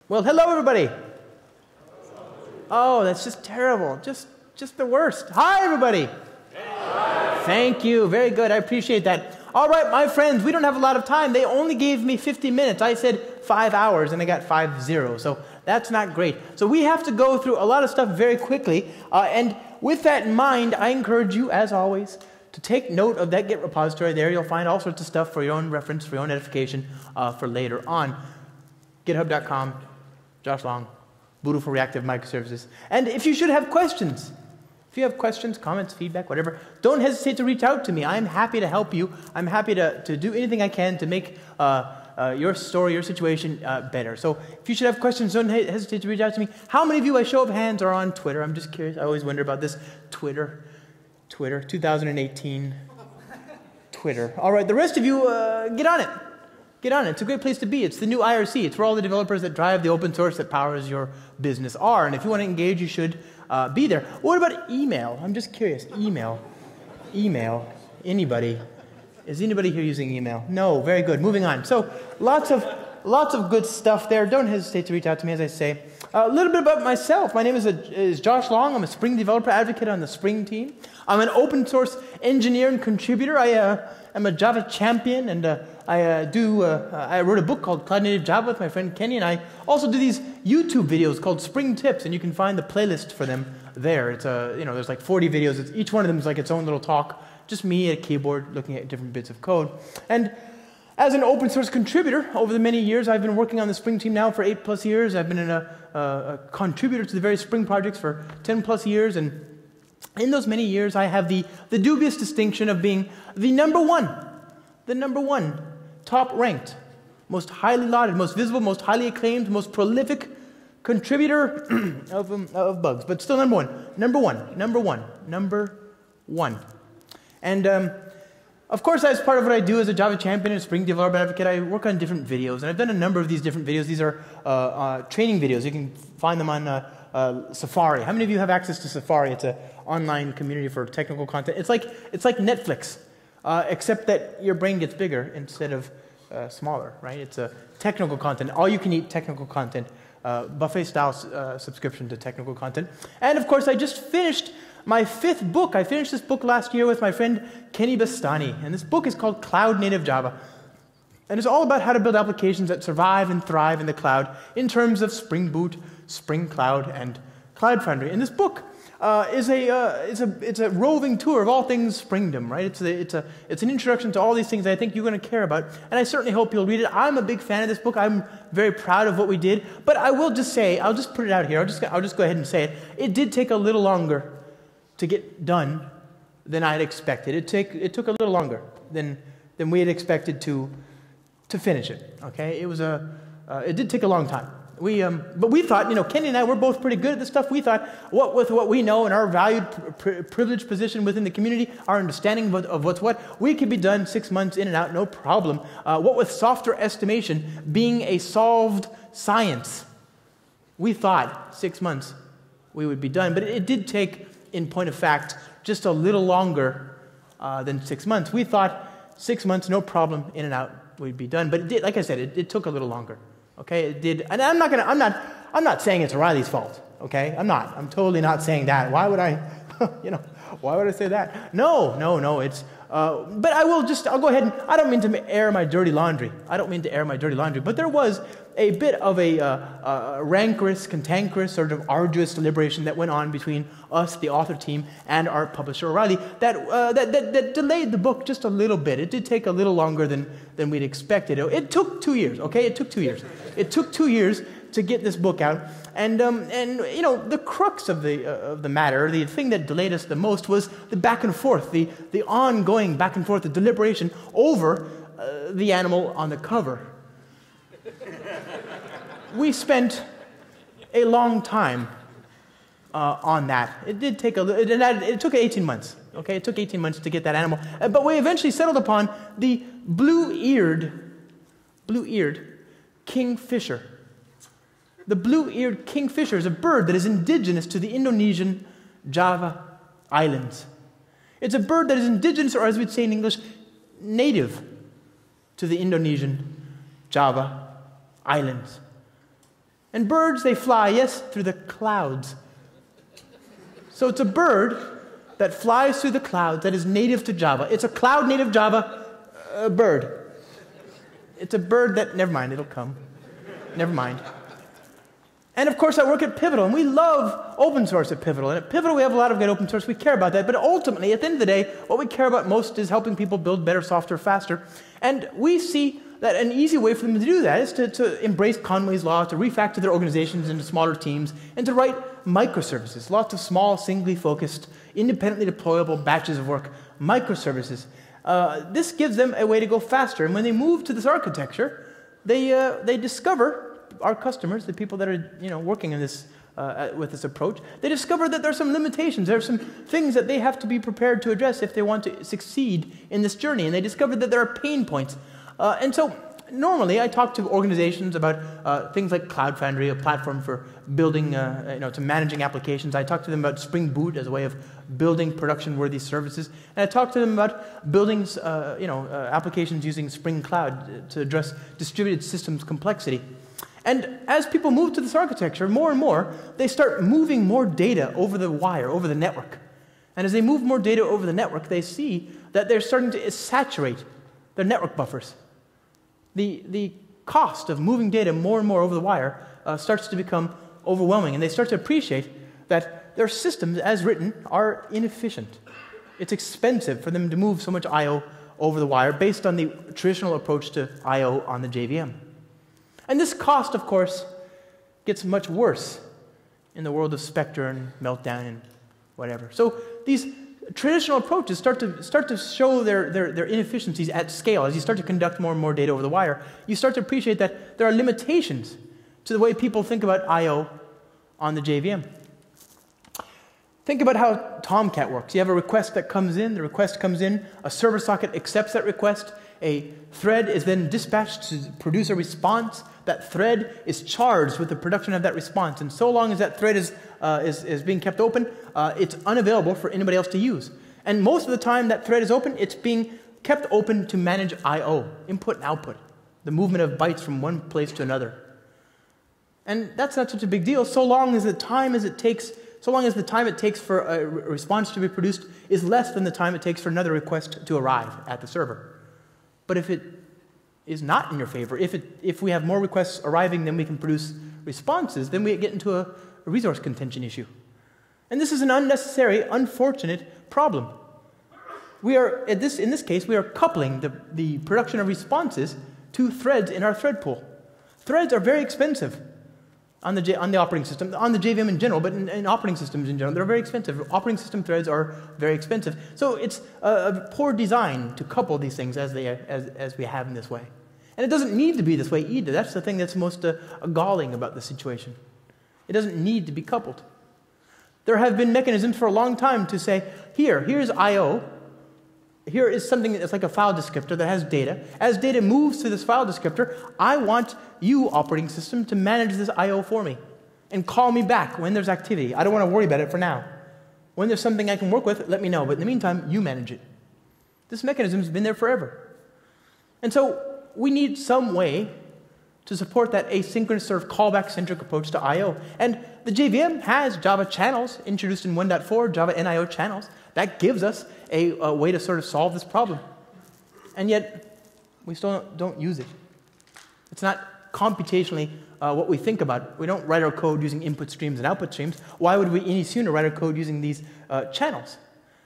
Well, hello, everybody. Oh, that's just terrible. Just the worst. Hi, everybody. Hi. Thank you. Very good. I appreciate that. All right, my friends, we don't have a lot of time. They only gave me 50 minutes. I said 5 hours, and I got 5-0. So that's not great. So we have to go through a lot of stuff very quickly. And with that in mind, I encourage you, as always, to take note of that Git repository there. You'll find all sorts of stuff for your own reference, for your own edification for later on. GitHub.com. Josh Long, Voodoo for Reactive Microservices. And if you should have questions, if you have questions, comments, feedback, whatever, don't hesitate to reach out to me. I'm happy to help you. I'm happy to do anything I can to make your story, your situation better. So if you should have questions, don't hesitate to reach out to me. How many of you, by show of hands, are on Twitter? I'm just curious. I always wonder about this. Twitter, 2018, Twitter. All right, the rest of you, get on it. Get on it. It's a great place to be. It's the new IRC. It's where all the developers that drive the open source that powers your business are. And if you want to engage, you should be there. What about email? I'm just curious. Email. Anybody? Is anybody here using email? No. Very good. Moving on. So lots of good stuff there. Don't hesitate to reach out to me, as I say. A little bit about myself. My name is Josh Long. I'm a Spring developer advocate on the Spring team. I'm an open source engineer and contributor. I am a Java champion, and I wrote a book called Cloud Native Java with my friend Kenny, and I also do these YouTube videos called Spring Tips, and you can find the playlist for them there. It's there's like 40 videos. Each one of them is like its own little talk. Just me at a keyboard looking at different bits of code. And as an open source contributor, over the many years, I've been working on the Spring team now for 8+ years. I've been a contributor to the various Spring projects for 10+ years, and in those many years, I have the dubious distinction of being the number one, top-ranked, most highly lauded, most visible, most highly acclaimed, most prolific contributor of bugs. But still number one. And of course, as part of what I do as a Java champion and Spring developer advocate, I work on different videos. And I've done a number of these different videos. These are training videos. You can find them on Safari. How many of you have access to Safari? It's an online community for technical content. It's like Netflix, except that your brain gets bigger instead of smaller, right? It's a technical content, all-you-can-eat technical content, buffet-style subscription to technical content. And of course, I just finished my 5th book. I finished this book last year with my friend Kenny Bastani, and this book is called Cloud Native Java. And it's all about how to build applications that survive and thrive in the cloud in terms of Spring Boot, Spring Cloud, and Cloud Foundry. And this book is a roving tour of all things Springdom, right? It's an introduction to all these things that I think you're going to care about, and I certainly hope you'll read it. I'm a big fan of this book. I'm very proud of what we did, but I will just say, I'll just put it out here. I'll just go ahead and say it. It did take a little longer to get done than I had expected. It took a little longer than we had expected to finish it. Okay, it did take a long time. But we thought, Kenny and I, we're both pretty good at this stuff. We thought, with what we know and our valued, privileged position within the community, our understanding of what's what, we could be done 6 months in and out, no problem. What with software estimation being a solved science, we thought 6 months we would be done. But it did take, in point of fact, just a little longer than 6 months. We thought 6 months, no problem, in and out, we'd be done. But it did, like I said, it took a little longer. Okay, it did, and I'm not saying it's O'Reilly's fault. Okay, I'm totally not saying that. Why would I, why would I say that? No. It's, but I'll go ahead and I don't mean to air my dirty laundry. But there was a bit of a rancorous, cantankerous, sort of arduous deliberation that went on between us, the author team, and our publisher O'Reilly that delayed the book just a little bit. It did take a little longer than we'd expected. It took 2 years. Okay, it took 2 years. It took 2 years to get this book out, and the crux of the matter, the thing that delayed us the most, was the back and forth, the ongoing back and forth, the deliberation over the animal on the cover. We spent a long time on that. It did take it took 18 months. Okay, it took 18 months to get that animal, but we eventually settled upon the blue-eared kingfisher. The blue-eared kingfisher is a bird that is indigenous to the Indonesian Java Islands. It's a bird that is indigenous, or as we'd say in English, native to the Indonesian Java Islands. And birds, they fly, yes, through the clouds. So it's a bird that flies through the clouds that is native to Java. It's a cloud-native Java bird. It's a bird that, never mind, it'll come. Never mind. And of course, I work at Pivotal, and we love open source at Pivotal. And at Pivotal, we have a lot of good open source. We care about that. But ultimately, at the end of the day, what we care about most is helping people build better software faster. And we see that an easy way for them to do that is to embrace Conway's Law, to refactor their organizations into smaller teams, and to write microservices, lots of small, singly focused, independently deployable batches of work, microservices. This gives them a way to go faster. And when they move to this architecture, they discover, our customers, the people that are working in this, with this approach, they discover that there are some limitations. There are some things that they have to be prepared to address if they want to succeed in this journey. And they discover that there are pain points. And so normally I talk to organizations about things like Cloud Foundry, a platform for building, to managing applications. I talk to them about Spring Boot as a way of building production-worthy services. And I talk to them about building, applications using Spring Cloud to address distributed systems complexity. And as people move to this architecture, more and more, they start moving more data over the wire, over the network. And as they move more data over the network, they see that they're starting to saturate their network buffers. The cost of moving data more and more over the wire starts to become overwhelming, and they start to appreciate that their systems, as written, are inefficient. It's expensive for them to move so much I/O over the wire based on the traditional approach to I/O on the JVM. And this cost, of course, gets much worse in the world of Spectre and Meltdown and whatever. So these traditional approaches start to show their inefficiencies at scale. As you start to conduct more and more data over the wire, you start to appreciate that there are limitations to the way people think about I/O on the JVM. Think about how Tomcat works. You have a request that comes in, the request comes in, a server socket accepts that request, a thread is then dispatched to produce a response. That thread is charged with the production of that response, and so long as that thread is being kept open, it's unavailable for anybody else to use. And most of the time that thread is open, it's being kept open to manage I/O, input and output, the movement of bytes from one place to another. And that's not such a big deal, so long as the time it takes for a response to be produced is less than the time it takes for another request to arrive at the server. But if it is not in your favor, if we have more requests arriving than we can produce responses, then we get into a resource contention issue. And this is an unnecessary, unfortunate problem. In this case, we are coupling the production of responses to threads in our thread pool. Threads are very expensive on the operating system, on the JVM in general, but in operating systems in general, they're very expensive. Operating system threads are very expensive. So it's a poor design to couple these things as we have in this way. And it doesn't need to be this way either. That's the thing that's most galling about the situation. It doesn't need to be coupled. There have been mechanisms for a long time to say, here's I/O. Here is something that's like a file descriptor that has data. As data moves through this file descriptor, I want you, operating system, to manage this I/O for me and call me back when there's activity. I don't want to worry about it for now. When there's something I can work with, let me know. But in the meantime, you manage it. This mechanism has been there forever. And so we need some way to support that asynchronous sort of callback-centric approach to I/O. And the JVM has Java channels introduced in 1.4, Java NIO channels. That gives us a way to sort of solve this problem. And yet, we still don't use it. It's not computationally what we think about. We don't write our code using input streams and output streams. Why would we any sooner write our code using these channels?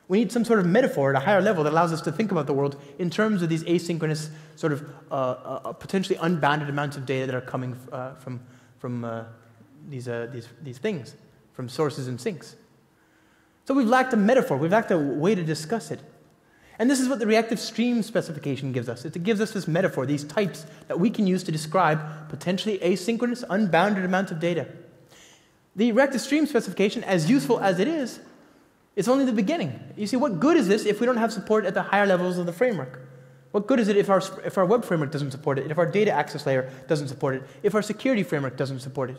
We need some sort of metaphor at a higher level that allows us to think about the world in terms of these asynchronous, sort of potentially unbounded amounts of data that are coming from these things, from sources and sinks. So we've lacked a metaphor. We've lacked a way to discuss it. And this is what the reactive stream specification gives us. It gives us this metaphor, these types that we can use to describe potentially asynchronous, unbounded amounts of data. The reactive stream specification, as useful as it is only the beginning. You see, what good is this if we don't have support at the higher levels of the framework? What good is it if our web framework doesn't support it, if our data access layer doesn't support it, if our security framework doesn't support it?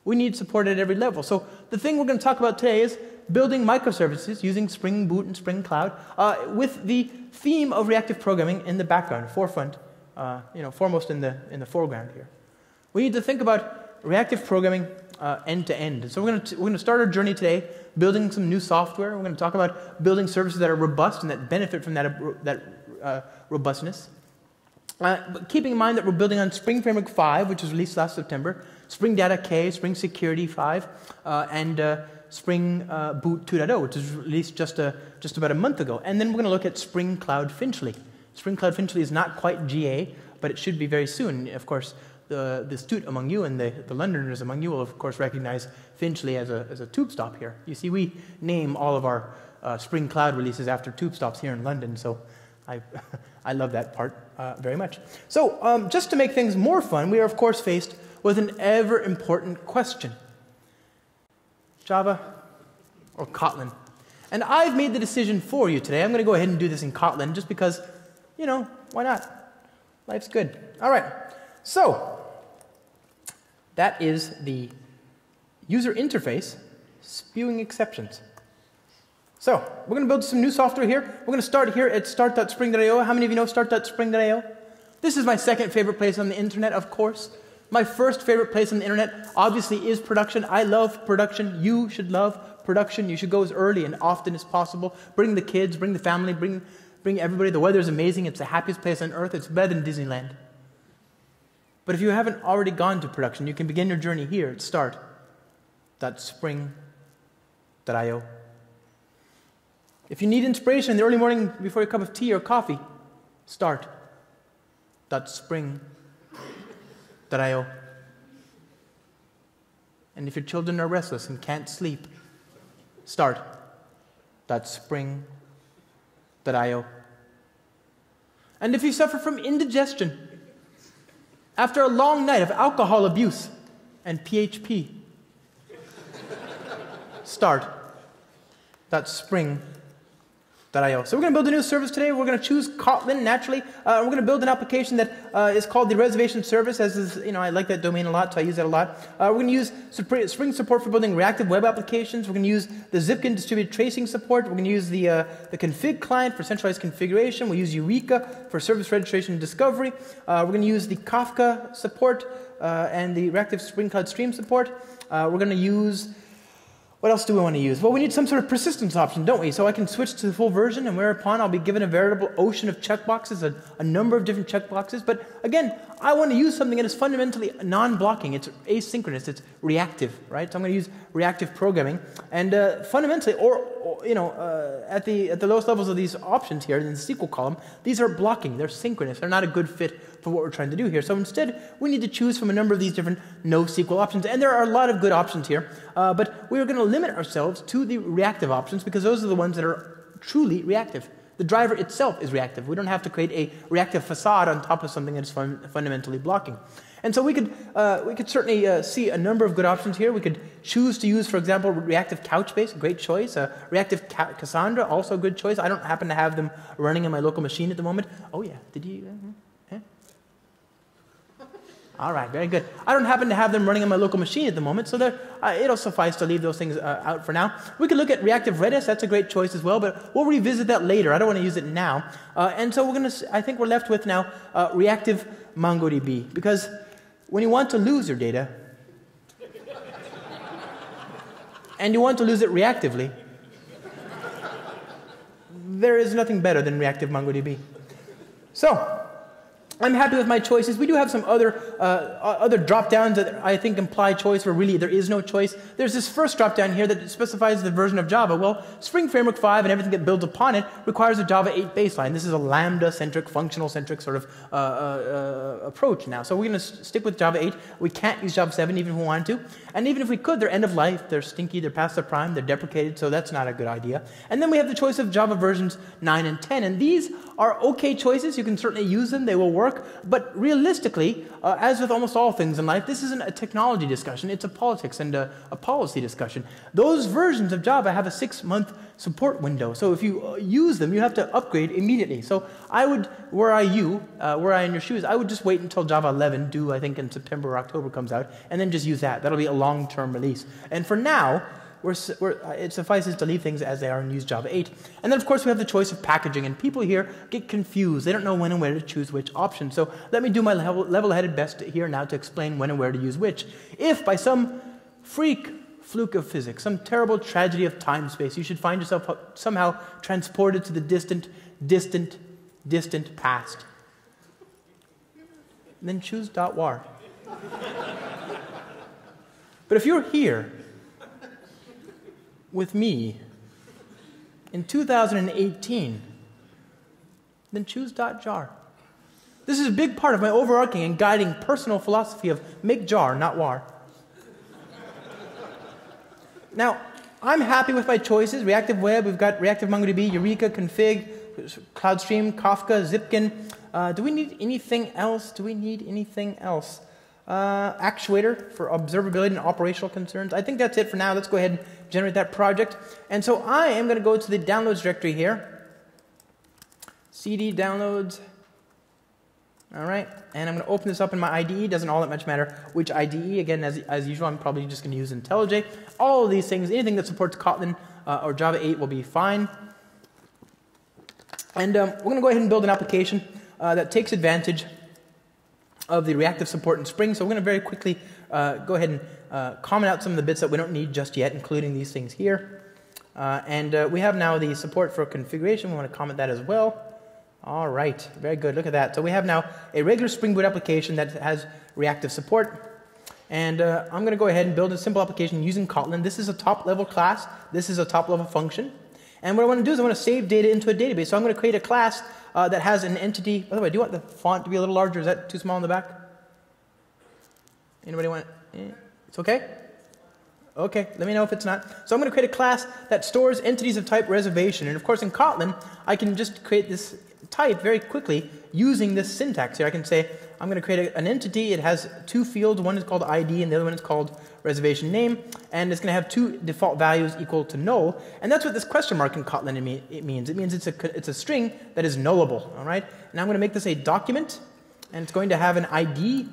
We need support at every level. So the thing we're going to talk about today is building microservices using Spring Boot and Spring Cloud with the theme of reactive programming in the background, forefront, foremost in the foreground here. We need to think about reactive programming end to end. So we're going to start our journey today building some new software. We're going to talk about building services that are robust and that benefit from that robustness. But keeping in mind that we're building on Spring Framework 5, which was released last September, Spring Data K, Spring Security 5, and Spring Boot 2.0, which was released just about a month ago. And then we're going to look at Spring Cloud Finchley. Spring Cloud Finchley is not quite GA, but it should be very soon. Of course, the astute among you and the Londoners among you will, of course, recognize Finchley as a tube stop here. You see, we name all of our Spring Cloud releases after tube stops here in London, so I love that part very much. So just to make things more fun, we are, of course, faced with an ever-important question. Java or Kotlin? And I've made the decision for you today. I'm going to go ahead and do this in Kotlin just because, you know, why not? Life's good. All right. So that is the user interface spewing exceptions. So we're going to build some new software here. We're going to start here at start.spring.io. How many of you know start.spring.io? This is my second favorite place on the internet, of course. My first favorite place on the internet, obviously, is production. I love production. You should love production. You should go as early and often as possible. Bring the kids, bring the family, bring everybody. The weather is amazing. It's the happiest place on earth. It's better than Disneyland. But if you haven't already gone to production, you can begin your journey here at start.spring.io. If you need inspiration in the early morning before your cup of tea or coffee, start.spring.io. And if your children are restless and can't sleep, start.spring.io. And if you suffer from indigestion after a long night of alcohol abuse and PHP, start.spring.io. So we're going to build a new service today. We're going to choose Kotlin naturally. We're going to build an application that is called the reservation service. As is, you know, I like that domain a lot, so I use that a lot. We're going to use Spring support for building reactive web applications. We're going to use the Zipkin distributed tracing support. We're going to use the config client for centralized configuration. We'll use Eureka for service registration and discovery. We're going to use the Kafka support and the reactive Spring Cloud Stream support. We're going to use... What else do we want to use? Well, we need some sort of persistence option, don't we? So I can switch to the full version, and whereupon I'll be given a veritable ocean of checkboxes, a number of different checkboxes. But again, I want to use something that is fundamentally non-blocking. It's asynchronous. It's reactive, right? So I'm going to use reactive programming, and fundamentally, at the lowest levels of these options here in the SQL column, these are blocking. They're synchronous. They're not a good fit for what we're trying to do here. So instead, we need to choose from a number of these different NoSQL options, and there are a lot of good options here. But we're going to limit ourselves to the reactive options because those are the ones that are truly reactive. The driver itself is reactive. We don't have to create a reactive facade on top of something that is fundamentally blocking. And so we could certainly see a number of good options here. We could choose to use, for example, reactive Couchbase, great choice. Reactive Cassandra, also a good choice. I don't happen to have them running on my local machine at the moment. Oh yeah, did you? All right, very good. I don't happen to have them running on my local machine at the moment, so it'll suffice to leave those things out for now. We could look at reactive Redis. That's a great choice as well, but we'll revisit that later. I don't want to use it now. And so I think we're left with now reactive MongoDB, because when you want to lose your data, and you want to lose it reactively, there is nothing better than reactive MongoDB. So I'm happy with my choices. We do have some other drop-downs that I think imply choice where really there is no choice. There's this first drop-down here that specifies the version of Java. Well, Spring Framework 5 and everything that builds upon it requires a Java 8 baseline. This is a Lambda-centric, functional-centric sort of approach now. So we're going to stick with Java 8. We can't use Java 7 even if we wanted to. And even if we could, they're end of life, they're stinky, they're past their prime, they're deprecated, so that's not a good idea. And then we have the choice of Java versions 9 and 10. And these are okay choices. You can certainly use them. They will work. But realistically, as with almost all things in life, this isn't a technology discussion. It's a politics and a policy discussion. Those versions of Java have a 6-month support window. So if you use them, you have to upgrade immediately. So I would, were I in your shoes, I would just wait until Java 11, due I think in September or October, comes out, and then just use that. That'll be a long-term release. And for now, it suffices to leave things as they are and use Java 8. And then, of course, we have the choice of packaging. And people here get confused. They don't know when and where to choose which option. So let me do my level-headed best here now to explain when and where to use which. If by some fluke of physics, some terrible tragedy of time-space, you should find yourself somehow transported to the distant past, then choose .war. But if you're here with me in 2018, then choose .jar. This is a big part of my overarching and guiding personal philosophy of make jar, not war. Now, I'm happy with my choices. Reactive Web, we've got Reactive MongoDB, Eureka, Config, CloudStream, Kafka, Zipkin. Do we need anything else? Actuator for observability and operational concerns. I think that's it for now. Let's go ahead and generate that project. And so I am going to go to the downloads directory here. CD downloads. All right. And I'm going to open this up in my IDE. Doesn't all that much matter which IDE. Again, as usual, I'm probably just going to use IntelliJ. All of these things, anything that supports Kotlin or Java 8 will be fine. And we're going to go ahead and build an application that takes advantage of the reactive support in Spring. So we're going to very quickly go ahead and comment out some of the bits that we don't need just yet, including these things here. And we have now the support for configuration. We want to comment that as well. All right, very good. Look at that. So we have now a regular Spring Boot application that has reactive support. And I'm going to go ahead and build a simple application using Kotlin. This is a top-level class. This is a top-level function. And what I want to do is I want to save data into a database. So I'm going to create a class that has an entity. By the way, do you want the font to be a little larger? Is that too small in the back? Anybody want it? It's okay? Okay, let me know if it's not. So I'm going to create a class that stores entities of type reservation. And of course, in Kotlin, I can just create this type very quickly using this syntax here. I can say, I'm going to create an entity. It has two fields. One is called ID, and the other one is called reservation name. And it's going to have two default values equal to null. And that's what this question mark in Kotlin means. It means it's a string that is nullable. All right. Now I'm going to make this a document, and it's going to have an ID.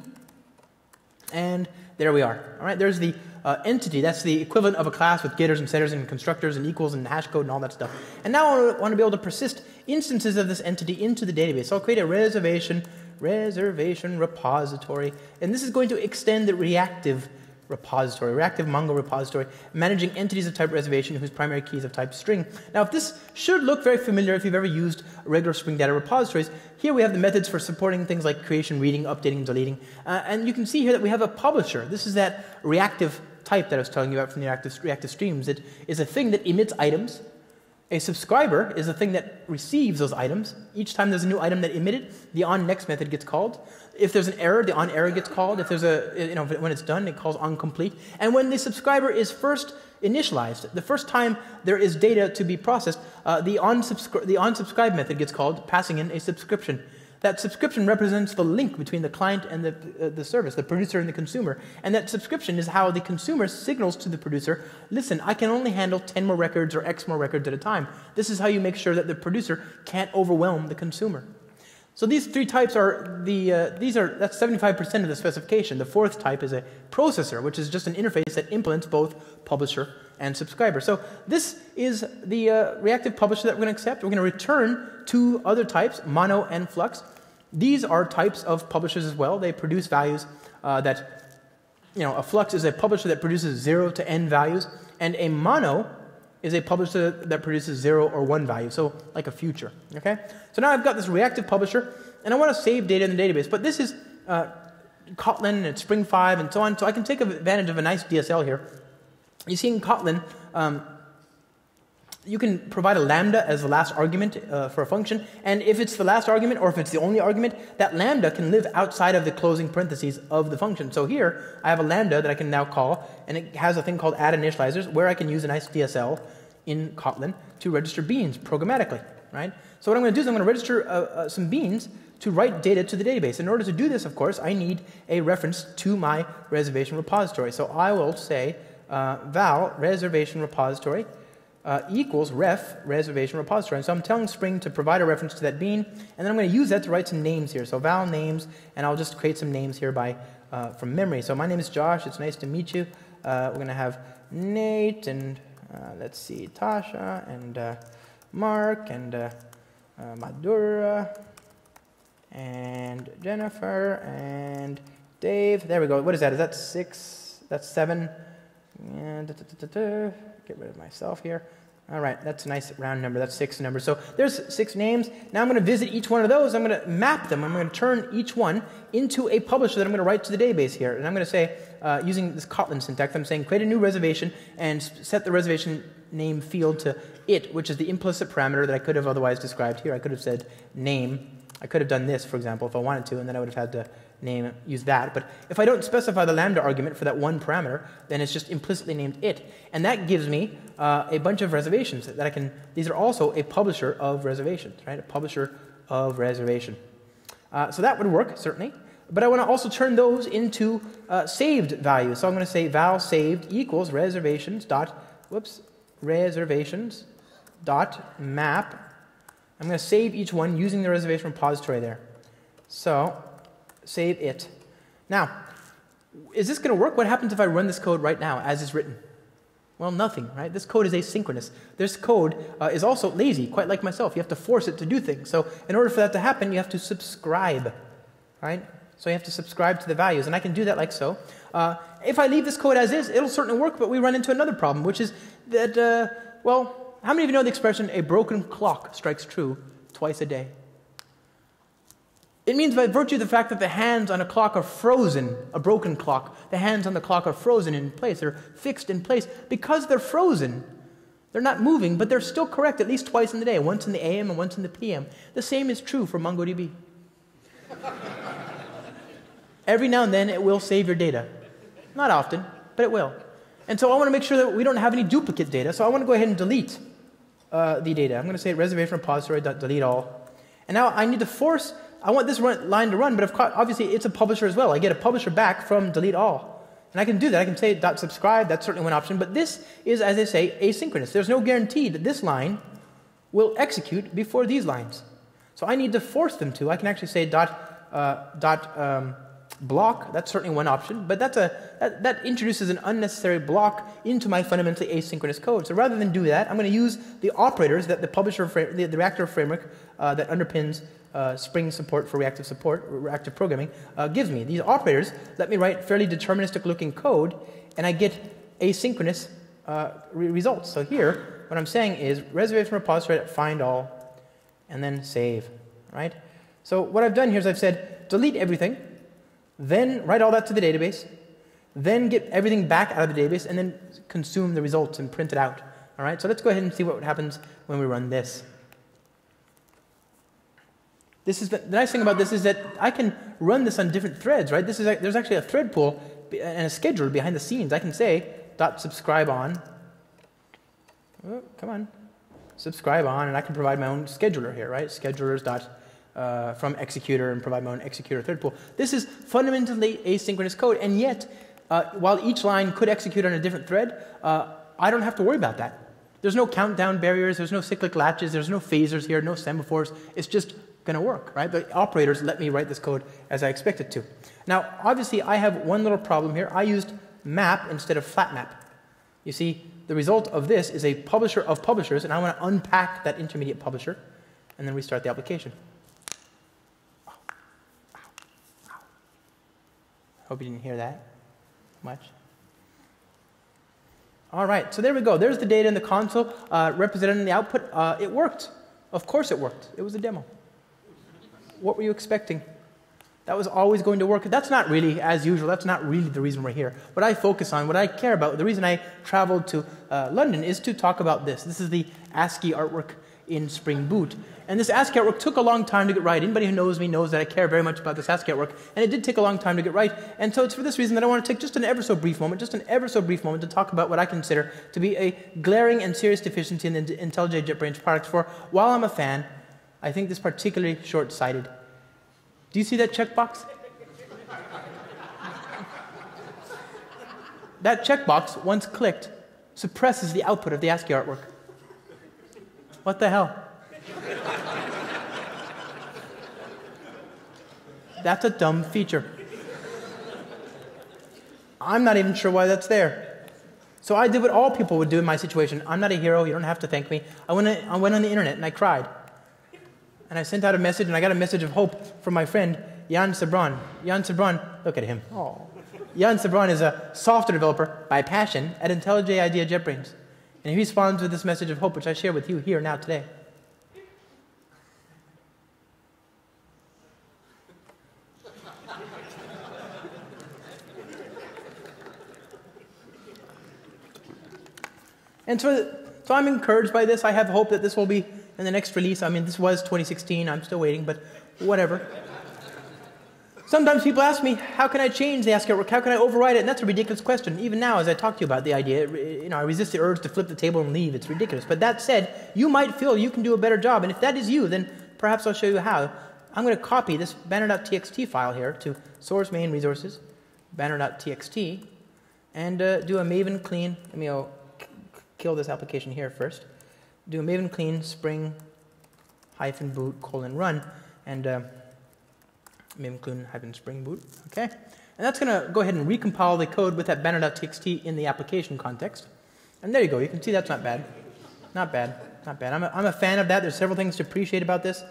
And there we are. All right. There's the entity. That's the equivalent of a class with getters and setters and constructors and equals and hash code and all that stuff. And now I want to be able to persist instances of this entity into the database. So I'll create a reservation repository. And this is going to extend the reactive repository, reactive Mongo repository, managing entities of type reservation whose primary key is of type string. Now, if this should look very familiar if you've ever used regular Spring Data repositories, here we have the methods for supporting things like creation, reading, updating, and deleting. And you can see here that we have a publisher. This is that reactive type that I was telling you about from the reactive streams. It is a thing that emits items. A subscriber is a thing that receives those items. Each time there's a new item that emitted, the onNext method gets called. If there's an error, the onError gets called. If there's when it's done, it calls onComplete. And when the subscriber is first initialized, the first time there is data to be processed, the onSubscribe method gets called, passing in a subscription. That subscription represents the link between the client and the service, the producer and the consumer. And that subscription is how the consumer signals to the producer, listen, I can only handle 10 more records or X more records at a time. This is how you make sure that the producer can't overwhelm the consumer. So these three types are that's 75% of the specification. The fourth type is a processor, which is just an interface that implements both publisher and subscriber. So this is the reactive publisher that we're going to accept. We're going to return two other types, mono and flux. These are types of publishers as well. They produce values that, a flux is a publisher that produces 0 to n values, and a mono is a publisher that produces 0 or 1 value, so like a future, okay? So now I've got this reactive publisher, and I want to save data in the database, but this is Kotlin and Spring 5 and so on, so I can take advantage of a nice DSL here. You see in Kotlin, you can provide a lambda as the last argument for a function, and if it's the last argument or if it's the only argument, that lambda can live outside of the closing parentheses of the function. So here, I have a lambda that I can now call, and it has a thing called add initializers, where I can use a nice DSL in Kotlin to register beans programmatically, right? So what I'm going to do is I'm going to register some beans to write data to the database. In order to do this, of course, I need a reference to my reservation repository. So I will say val reservation repository equals ref reservation repository. And so I'm telling Spring to provide a reference to that bean, and then I'm going to use that to write some names here. So val names, and I'll just create some names here from memory. So my name is Josh. It's nice to meet you. We're going to have Nate, and let's see, Tasha, and Mark, and Madhura, and Jennifer, and Dave. There we go. What is that? Is that 6? That's 7. And get rid of myself here. All right, that's a nice round number. That's 6 numbers. So there's 6 names. Now I'm going to visit each one of those. I'm going to map them. I'm going to turn each one into a publisher that I'm going to write to the database here. And I'm going to say, using this Kotlin syntax, I'm saying create a new reservation and set the reservation name field to it, which is the implicit parameter that I could have otherwise described here. I could have said name. I could have done this, for example, if I wanted to, and then I would have had to use that. But if I don't specify the lambda argument for that one parameter, then it's just implicitly named it. And that gives me a bunch of reservations that I can, these are also a publisher of reservations, right? A publisher of reservation. So that would work, certainly. But I want to also turn those into saved values. So I'm going to say val saved equals reservations dot map. I'm going to save each one using the reservation repository there. So save it. Now, is this going to work? What happens if I run this code right now as is written? Well, nothing, right? This code is asynchronous. This code is also lazy, quite like myself. You have to force it to do things. So in order for that to happen, you have to subscribe, right? So you have to subscribe to the values, and I can do that like so. If I leave this code as is, it'll certainly work, but we run into another problem, which is that, well, how many of you know the expression, a broken clock strikes true twice a day? It means by virtue of the fact that the hands on a clock are frozen, a broken clock, the hands on the clock are frozen in place, they're fixed in place. Because they're frozen, they're not moving, but they're still correct at least twice in the day, once in the AM and once in the PM. The same is true for MongoDB. Every now and then it will save your data. Not often, but it will. And so I want to make sure that we don't have any duplicate data, so I want to go ahead and delete the data. I'm going to say reservation repository.delete all. And now I need to force, I want this line to run, but obviously it's a publisher as well. I get a publisher back from delete all. And I can do that. I can say .subscribe, that's certainly one option, but this is, as I say, asynchronous. There's no guarantee that this line will execute before these lines. So I need to force them to. I can actually say block, that's certainly one option, but that introduces an unnecessary block into my fundamentally asynchronous code. So rather than do that, I'm going to use the operators that the Reactive framework that underpins Spring support for reactive programming, gives me. These operators let me write fairly deterministic looking code, and I get asynchronous results. So here, what I'm saying is reservation repository find all, and then save, right? So what I've done here is I've said delete everything, then write all that to the database, then get everything back out of the database, and then consume the results and print it out. All right, so let's go ahead and see what happens when we run this. This is the nice thing about this is that I can run this on different threads, right? There's actually a thread pool and a scheduler behind the scenes. I can say .subscribe on. Oh, come on, subscribe on, and I can provide my own scheduler here, right? Schedulers from Executor and provide my own Executor thread pool. This is fundamentally asynchronous code, and yet, while each line could execute on a different thread, I don't have to worry about that. There's no countdown barriers, there's no cyclic latches, there's no phasers here, no semaphores. It's just going to work, right? The operators let me write this code as I expect it to. Now, obviously, I have one little problem here. I used map instead of flat map. You see, the result of this is a publisher of publishers, and I want to unpack that intermediate publisher, and then restart the application. Hope you didn't hear that much. All right, so there we go. There's the data in the console represented in the output. It worked. Of course it worked. It was a demo. What were you expecting? That was always going to work. That's not really, as usual, that's not really the reason we're here. What I focus on, what I care about, the reason I traveled to London is to talk about this. This is the ASCII artwork in Spring Boot. And this ASCII artwork took a long time to get right. Anybody who knows me knows that I care very much about this ASCII artwork, and it did take a long time to get right. And so it's for this reason that I want to take just an ever so brief moment to talk about what I consider to be a glaring and serious deficiency in the IntelliJ JetBrains products. For while I'm a fan, I think this particularly short-sighted. Do you see that checkbox? That checkbox, once clicked, suppresses the output of the ASCII artwork. What the hell? That's a dumb feature. I'm not even sure why that's there. So I did what all people would do in my situation. I'm not a hero. You don't have to thank me. I went on the internet and I cried. And I sent out a message, and I got a message of hope from my friend, Jan Sabran. Jan Sabran, look at him. Oh. Jan Sabran is a software developer by passion at IntelliJ IDEA JetBrains. And he responds with this message of hope, which I share with you here now today. And so I'm encouraged by this. I have hope that this will be in the next release. I mean, this was 2016. I'm still waiting, but whatever. Sometimes people ask me, how can I change the ASCII artwork? How can I override it? And that's a ridiculous question. Even now, as I talk to you about the idea, I resist the urge to flip the table and leave. It's ridiculous. But that said, you might feel you can do a better job. And if that is you, then perhaps I'll show you how. I'm going to copy this banner.txt file here to source main resources, banner.txt, and do a maven clean. Let me kill this application here first. Do a maven clean spring -boot :run, and maven clean -spring boot. Okay, and that's going to go ahead and recompile the code with that banner.txt in the application context. And there you go. You can see that's not bad. Not bad. Not bad. I'm a fan of that. There's several things to appreciate about this.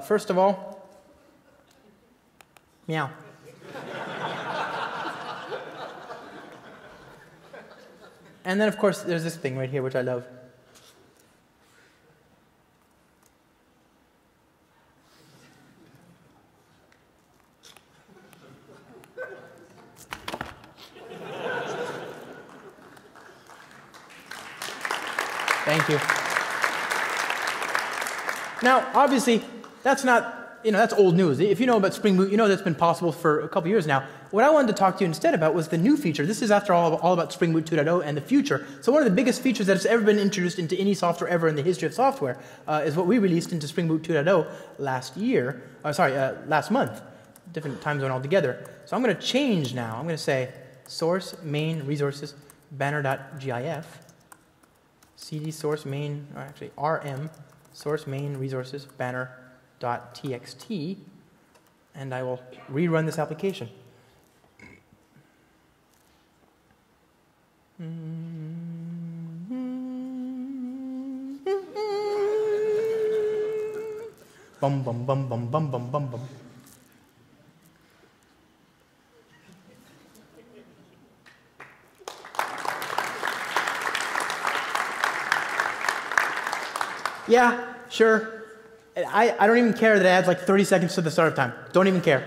First of all, meow. And then, of course, there's this thing right here, which I love. Thank you. Now, obviously, that's not, that's old news. If you know about Spring Boot, you know that's been possible for a couple years now. What I wanted to talk to you instead about was the new feature. This is, after all about Spring Boot 2.0 and the future. So one of the biggest features that has ever been introduced into any software ever in the history of software is what we released into Spring Boot 2.0 last month. Different time zone altogether. So I'm going to change now. I'm going to say source main resources banner.gif cd source main, or actually rm source main resources banner.txt, and I will rerun this application. Bum bum bum bum bum bum bum bum. Yeah, sure. I don't even care that it adds like 30 seconds to the startup time. Don't even care.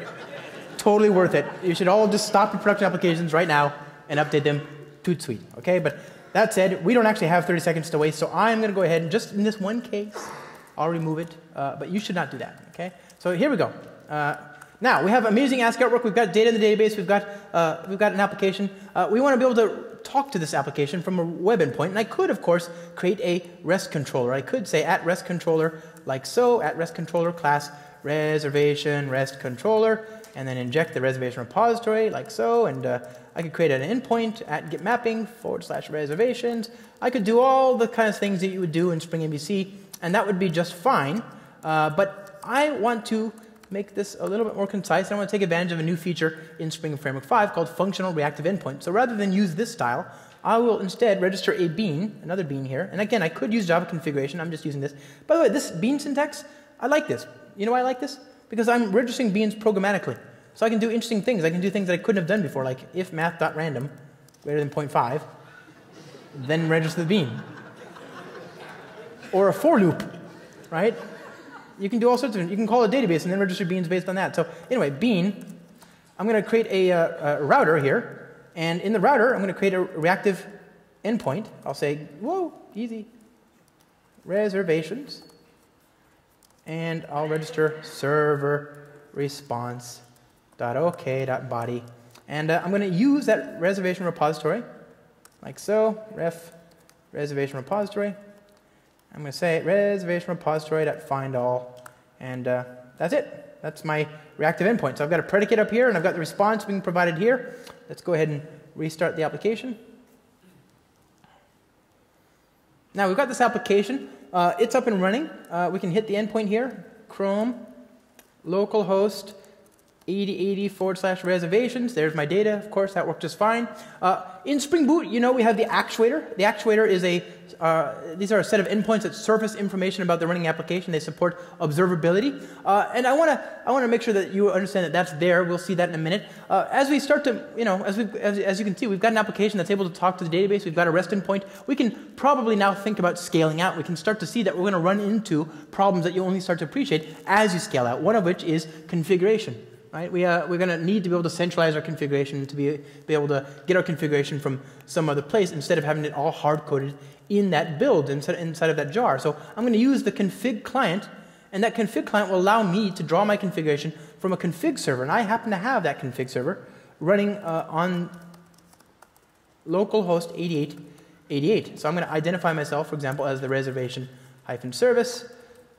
Totally worth it. You should all just stop your production applications right now and update them. Toot sweet, okay? But that said, we don't actually have 30 seconds to waste, so I'm going to go ahead and just in this one case, I'll remove it. But you should not do that, okay? So here we go. Now, we have amazing ASCII artwork. We've got data in the database. We've got an application. We want to be able to talk to this application from a web endpoint. And I could, of course, create a REST controller. I could say at REST controller like so, at REST controller class reservation REST controller, and then inject the reservation repository like so. And I could create an endpoint at get mapping /reservations. I could do all the kind of things that you would do in Spring MVC, and that would be just fine. But I want to make this a little bit more concise. I want to take advantage of a new feature in Spring Framework 5 called functional reactive endpoint. So rather than use this style, I will instead register a bean, another bean here. And again, I could use Java configuration. I'm just using this. By the way, this bean syntax, I like this. You know why I like this? Because I'm registering beans programmatically. So I can do interesting things. I can do things that I couldn't have done before, like if math.random greater than 0.5, then register the bean. Or a for loop, right? You can do all sorts of things. You can call a database and then register beans based on that. So anyway, bean, I'm going to create a router here. And in the router, I'm going to create a reactive endpoint. I'll say, whoa, easy, reservations. And I'll register server response.ok.body. And I'm going to use that reservation repository, like so, ref reservation repository. I'm going to say reservation repository.findAll, and that's it. That's my reactive endpoint. So I've got a predicate up here, and I've got the response being provided here. Let's go ahead and restart the application. Now we've got this application. It's up and running. We can hit the endpoint here, Chrome, localhost 8080/reservations. There's my data. Of course, that worked just fine. In Spring Boot, you know, we have the Actuator. The Actuator is these are a set of endpoints that surface information about the running application. They support observability. And I want to make sure that you understand that that's there. We'll see that in a minute. As we start to, you know, as you can see, we've got an application that's able to talk to the database. We've got a REST endpoint. We can probably now think about scaling out. We can start to see that we're going to run into problems that you only start to appreciate as you scale out. One of which is configuration. Right? We're going to need to be able to centralize our configuration to be able to get our configuration from some other place instead of having it all hard-coded in that build inside of that jar. So I'm going to use the config client, and that config client will allow me to draw my configuration from a config server. And I happen to have that config server running on localhost 8888. So I'm going to identify myself, for example, as the reservation-service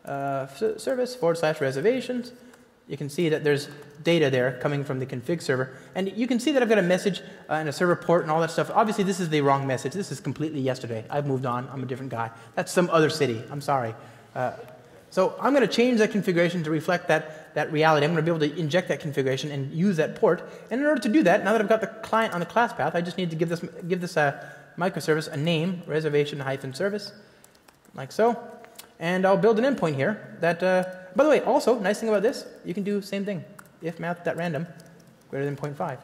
/reservations. You can see that there's data there coming from the config server. And you can see that I've got a message and a server port and all that stuff. Obviously, this is the wrong message. This is completely yesterday. I've moved on. I'm a different guy. That's some other city. I'm sorry. So I'm going to change that configuration to reflect that reality. I'm going to be able to inject that configuration and use that port. And in order to do that, now that I've got the client on the class path, I just need to give this microservice a name, reservation-service, like so. And I'll build an endpoint here that, by the way, also, nice thing about this, you can do the same thing. If math.random greater than 0.5,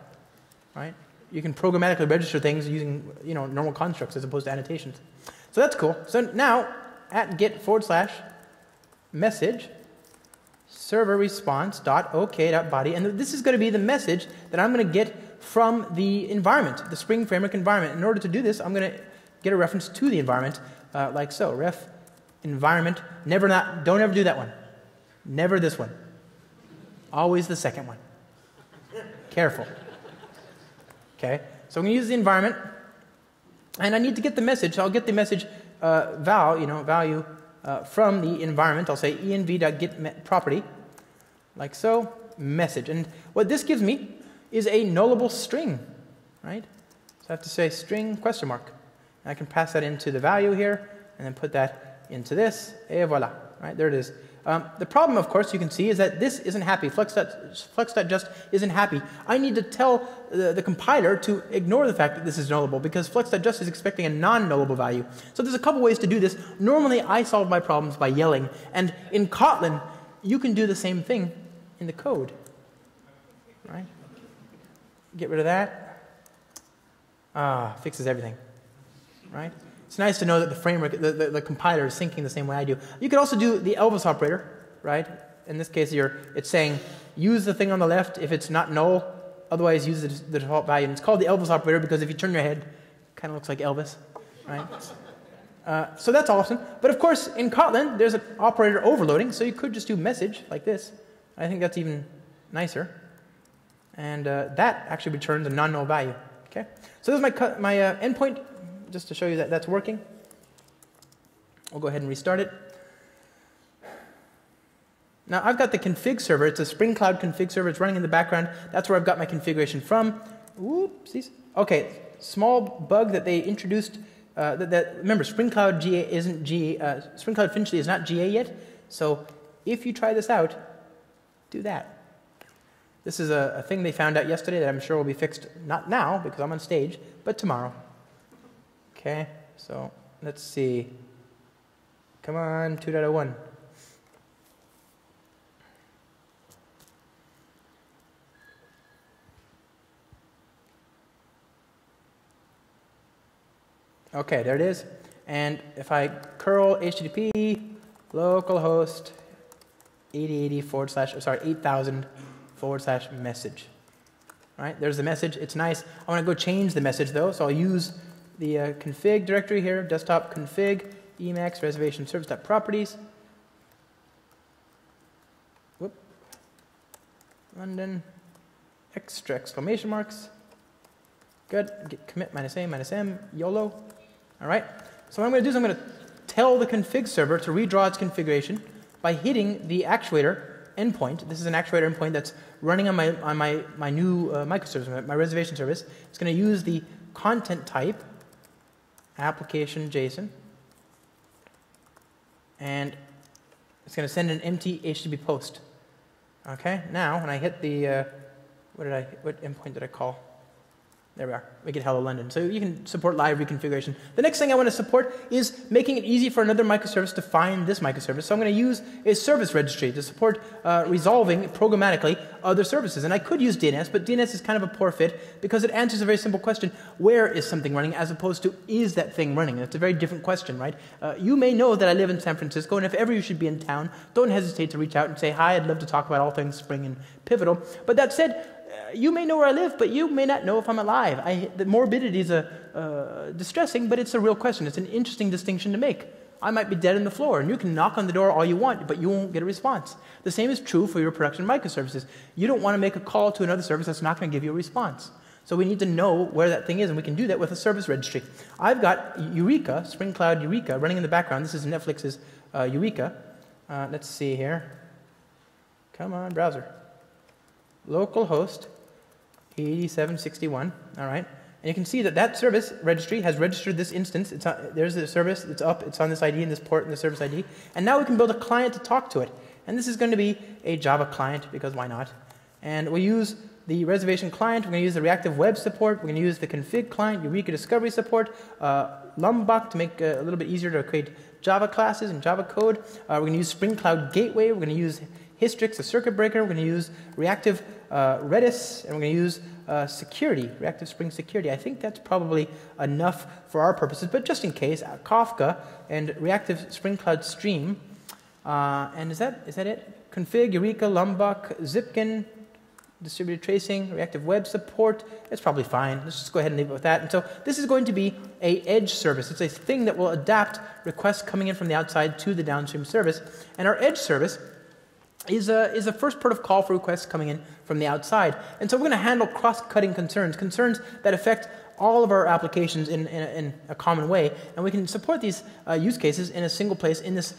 right? You can programmatically register things using, you know, normal constructs as opposed to annotations. So that's cool. So now, at git/message server response.ok.body, and this is going to be the message that I'm going to get from the environment, the Spring Framework environment. In order to do this, I'm going to get a reference to the environment, like so. Ref environment. Don't ever do that one. Never this one. Always the second one. Careful. Okay. So I'm going to use the environment, and I need to get the message. So I'll get the message value from the environment. I'll say env.getProperty, like so, message. And what this gives me is a nullable string, right? So I have to say string question mark. And I can pass that into the value here, and then put that into this, et voila, right? There it is. The problem, of course, you can see is that this isn't happy. Flux.just isn't happy. I need to tell the compiler to ignore the fact that this is nullable because flux.just is expecting a non-nullable value. So there's a couple ways to do this. Normally, I solve my problems by yelling. And in Kotlin, you can do the same thing in the code. Right? Get rid of that. Fixes everything. Right? It's nice to know that the framework, the compiler is syncing the same way I do. You could also do the Elvis operator, right? In this case, it's saying use the thing on the left if it's not null, otherwise use the default value. And it's called the Elvis operator because if you turn your head, it kind of looks like Elvis, right? So that's awesome. But of course, in Kotlin, there's an operator overloading, so you could just do message like this. I think that's even nicer. And that actually returns a non-null value. Okay. So this is my endpoint. Just to show you that that's working. We'll go ahead and restart it. Now I've got the config server. It's a Spring Cloud config server. It's running in the background. That's where I've got my configuration from. Whoopsies. Okay, small bug that they introduced. Remember, Spring Cloud GA isn't GA. Spring Cloud Finchley is not GA yet. So if you try this out, do that. This is a thing they found out yesterday that I'm sure will be fixed not now because I'm on stage, but tomorrow. Okay, so let's see. Come on, 2.01. Okay, there it is. And if I curl HTTP localhost 8080/8000/message. All right, there's the message. It's nice. I want to go change the message though, so I'll use the config directory here, desktop config, Emacs reservation service.properties. Whoop. London, extra exclamation marks. Good. Git commit -a/-m, YOLO. All right. So what I'm going to do is I'm going to tell the config server to redraw its configuration by hitting the Actuator endpoint. This is an Actuator endpoint that's running on my new microservice, my reservation service. It's going to use the content type application JSON, and it's going to send an empty HTTP post. Okay, now when I hit the, what endpoint did I call? There we are. We get Hello London. So you can support live reconfiguration. The next thing I want to support is making it easy for another microservice to find this microservice. So I'm going to use a service registry to support resolving programmatically other services. And I could use DNS, but DNS is kind of a poor fit because it answers a very simple question: where is something running, as opposed to is that thing running? And it's a very different question, right? You may know that I live in San Francisco, and if ever you should be in town, don't hesitate to reach out and say, hi, I'd love to talk about all things Spring and Pivotal. But that said, you may know where I live, but you may not know if I'm alive. The morbidity is distressing, but it's a real question. It's an interesting distinction to make. I might be dead on the floor, and you can knock on the door all you want, but you won't get a response. The same is true for your production microservices. You don't want to make a call to another service that's not going to give you a response. So we need to know where that thing is, and we can do that with a service registry. I've got Eureka, Spring Cloud Eureka, running in the background. This is Netflix's Eureka. Let's see here. Come on, browser. Localhost 8761, all right. And you can see that that service registry has registered this instance. There's the service, it's up, it's on this ID and this port and the service ID. And now we can build a client to talk to it. And this is going to be a Java client, because why not? And we use the reservation client, we're going to use the reactive web support, we're going to use the config client, Eureka discovery support, Lombok to make it a little bit easier to create Java classes and Java code. We're going to use Spring Cloud Gateway, we're going to use Hystrix, a circuit breaker. We're going to use reactive Redis, and we're going to use security, reactive Spring security. I think that's probably enough for our purposes, but just in case, Kafka and reactive Spring Cloud Stream. And is that it? Config, Eureka, Lombok, Zipkin, distributed tracing, reactive web support. It's probably fine. Let's just go ahead and leave it with that. And so this is going to be an edge service. It's a thing that will adapt requests coming in from the outside to the downstream service. And our edge service is a first port of call for requests coming in from the outside. And so we're going to handle cross-cutting concerns that affect all of our applications in a common way. And we can support these use cases in a single place in this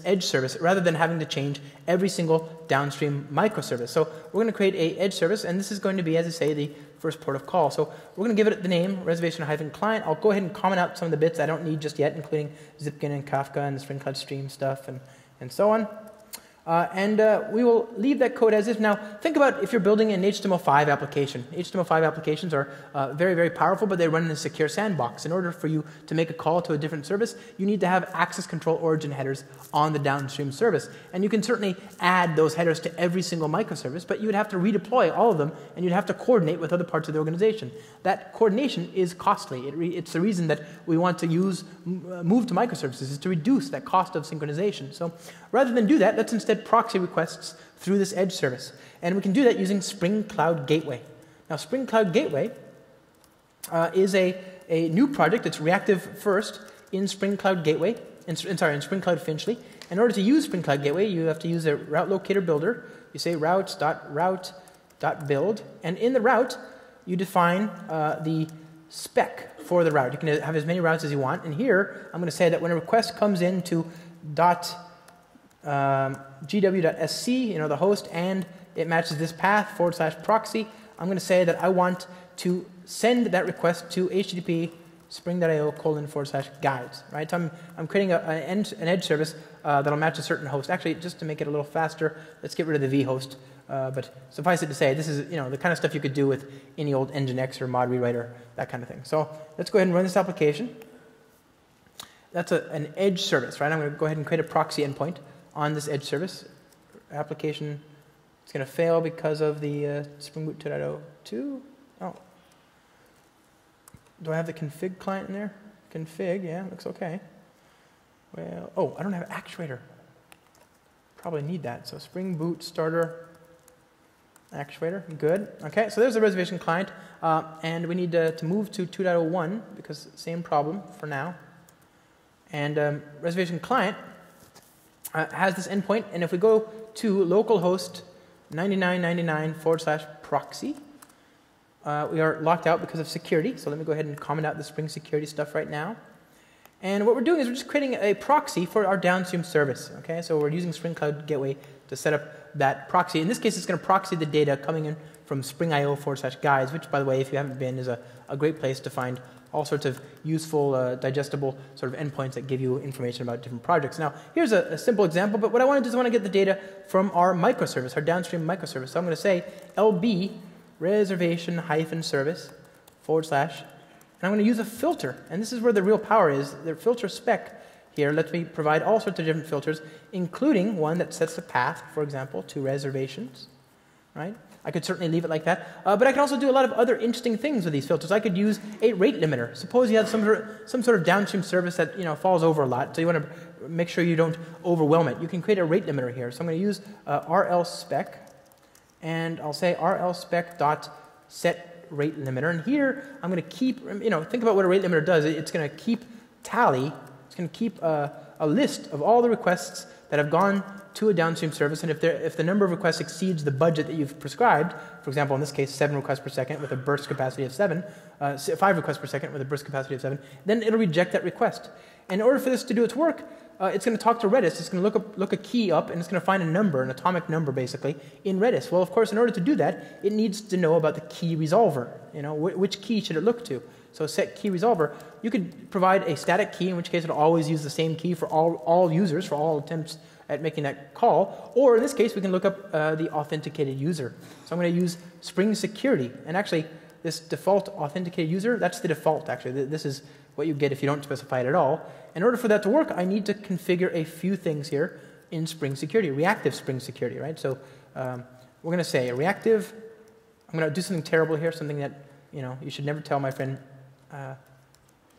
edge service, rather than having to change every single downstream microservice. So we're going to create an edge service, and this is going to be, as I say, the first port of call. So we're going to give it the name reservation-client. I'll go ahead and comment out some of the bits I don't need just yet, including Zipkin and Kafka and the Spring Cloud Stream stuff and so on. We will leave that code as is. Now, think about if you're building an HTML5 application. HTML5 applications are very, very powerful, but they run in a secure sandbox. In order for you to make a call to a different service, you need to have access control origin headers on the downstream service. And you can certainly add those headers to every single microservice, but you would have to redeploy all of them, and you'd have to coordinate with other parts of the organization. That coordination is costly. It's the reason that we want to move to microservices, is to reduce that cost of synchronization. So rather than do that, let's instead proxy requests through this edge service. And we can do that using Spring Cloud Gateway. Now, Spring Cloud Gateway is a new project. It's reactive first in Spring Cloud Gateway, in Spring Cloud Finchley. In order to use Spring Cloud Gateway, you have to use a route locator builder. You say routes.route.build, and in the route, you define the spec for the route. You can have as many routes as you want. And here, I'm going to say that when a request comes into gw.sc, the host, and it matches this path /proxy, I'm going to say that I want to send that request to http spring.io:/guides, right? So I'm creating an edge service that'll match a certain host. Actually, just to make it a little faster, let's get rid of the vhost. But suffice it to say, this is the kind of stuff you could do with any old Nginx or mod rewriter, that kind of thing. So let's go ahead and run this application. That's an edge service, right? I'm going to go ahead and create a proxy endpoint on this edge service. Application, it's going to fail because of the Spring Boot 2.0.2. Oh. Do I have the config client in there? Config, yeah, looks okay. Well, oh, I don't have Actuator. Probably need that. So Spring Boot starter Actuator, good. Okay, so there's the reservation client. And we need to move to 2.0.1 because same problem for now. And reservation client has this endpoint, and if we go to localhost 9999/proxy, we are locked out because of security. So let me go ahead and comment out the Spring security stuff right now. And what we're doing is we're just creating a proxy for our downstream service. Okay, so we're using Spring Cloud Gateway to set up that proxy. In this case, it's going to proxy the data coming in from spring.io/guides, which, by the way, if you haven't been, is a great place to find all sorts of useful, digestible sort of endpoints that give you information about different projects. Now, here's a simple example, but what I want to do is I want to get the data from our microservice, our downstream microservice. So I'm going to say lb reservation -service / and I'm going to use a filter. And this is where the real power is. The filter spec here lets me provide all sorts of different filters, including one that sets the path, for example, to reservations, right? I could certainly leave it like that, but I can also do a lot of other interesting things with these filters. I could use a rate limiter. Suppose you have some sort of downstream service that falls over a lot, so you want to make sure you don't overwhelm it. You can create a rate limiter here. So I'm going to use rl spec, and I'll say rl spec dot set rate limiter. And here I'm going to keep, think about what a rate limiter does. It's going to keep tally. It's going to keep a list of all the requests that have gone to a downstream service, and if the number of requests exceeds the budget that you've prescribed, for example, in this case, 7 requests per second with a burst capacity of 7, 5 requests per second with a burst capacity of 7, then it'll reject that request. And in order for this to do its work, it's going to talk to Redis. It's going to look a key up, and it's going to find a number, an atomic number, basically, in Redis. Well, of course, in order to do that, it needs to know about the key resolver. Which key should it look to? So set key resolver. You could provide a static key, in which case it'll always use the same key for all users, for all attempts at making that call. Or in this case, we can look up the authenticated user. So I'm going to use Spring Security. And actually, this default authenticated user, that's the default, actually. This is what you get if you don't specify it at all. In order for that to work, I need to configure a few things here in Spring Security, reactive Spring Security, right? So we're going to say reactive. I'm going to do something terrible here, something that you should never tell my friend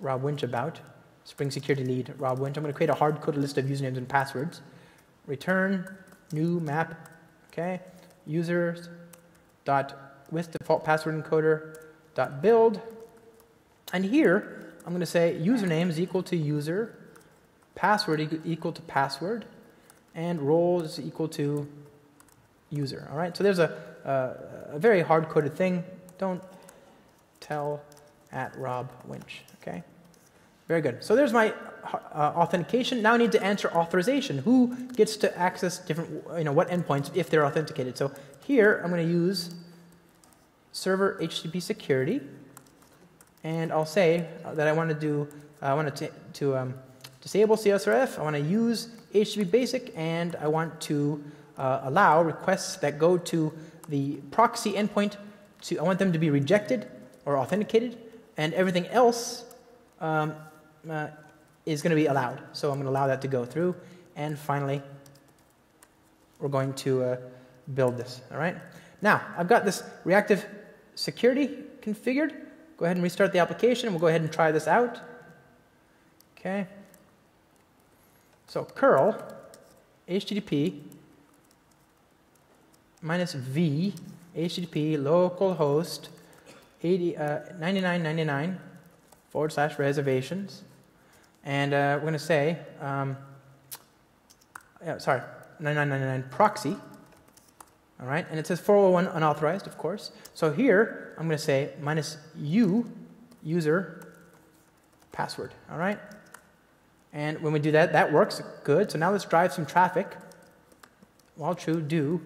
Rob Winch about. Spring Security lead Rob Winch. I'm going to create a hard-coded list of usernames and passwords. Return new map, okay? Users dot with default password encoder dot build, and here I'm going to say username is equal to user, password equal to password, and role is equal to user. All right. So there's a very hard-coded thing. Don't tell at Rob Winch. Okay. Very good. So there's my authentication. Now I need to answer authorization. Who gets to access different, what endpoints if they're authenticated? So here I'm going to use server HTTP security, and I'll say that I want to disable CSRF. I want to use HTTP basic, and I want to allow requests that go to the proxy endpoint I want them to be rejected or authenticated, and everything else is going to be allowed. So I'm going to allow that to go through. And finally, we're going to build this. All right. Now, I've got this reactive security configured. Go ahead and restart the application. We'll go ahead and try this out. Okay. So curl HTTP -v HTTP localhost 9999 / reservations, and we're going to say 9999 proxy. All right, and it says 401 unauthorized, of course. So here I'm going to say -u user password. All right, and when we do that, that works good. So now let's drive some traffic. While true, do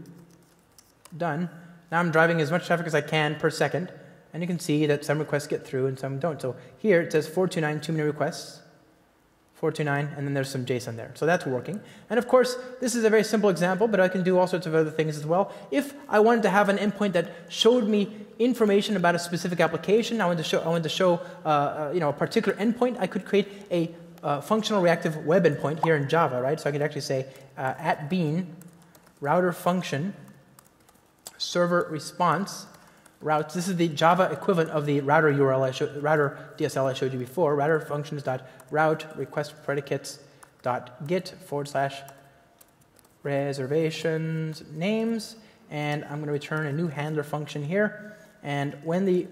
done. Now I'm driving as much traffic as I can per second. And you can see that some requests get through and some don't. So here it says 429, too many requests. 429, and then there's some JSON there. So that's working. And of course, this is a very simple example, but I can do all sorts of other things as well. If I wanted to have an endpoint that showed me information about a specific application, I wanted to show a particular endpoint, I could create a functional reactive web endpoint here in Java, right? So I could actually say @bean router function server response routes. This is the Java equivalent of the router URL router DSL I showed you before. Router functions dot route request predicates dot get / reservations names, and I'm going to return a new handler function here. And when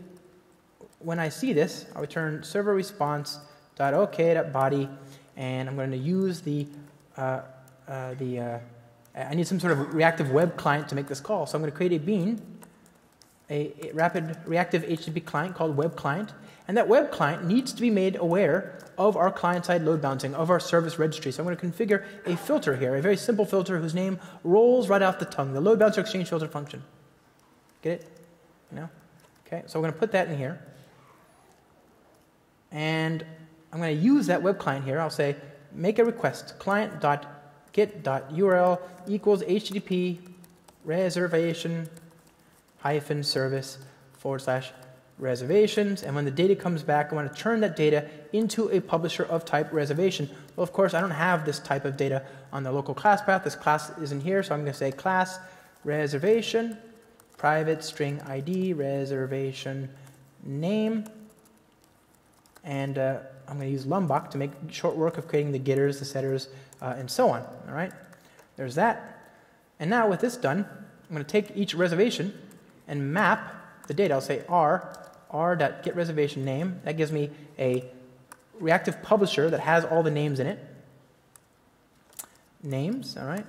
I see this, I'll return server response dot OK dot body, and I'm going to use I need some sort of reactive web client to make this call. So I'm going to create a bean, a reactive HTTP client called web client, and that web client needs to be made aware of our client-side load balancing, of our service registry. So I'm going to configure a filter here, a very simple filter whose name rolls right off the tongue, the load balancer exchange filter function. Get it? Okay, so we're going to put that in here. And I'm going to use that web client here. I'll say make a request, client.get.url equals HTTP reservation hyphen service / reservations. And when the data comes back, I want to turn that data into a publisher of type reservation. Well, of course, I don't have this type of data on the local class path. This class isn't here, so I'm going to say class reservation private string ID reservation name. And I'm going to use Lombok to make short work of creating the getters, the setters, and so on. All right, there's that. And now with this done, I'm going to take each reservation and map the data. I'll say r.getReservationName. That gives me a reactive publisher that has all the names in it. Names, all right.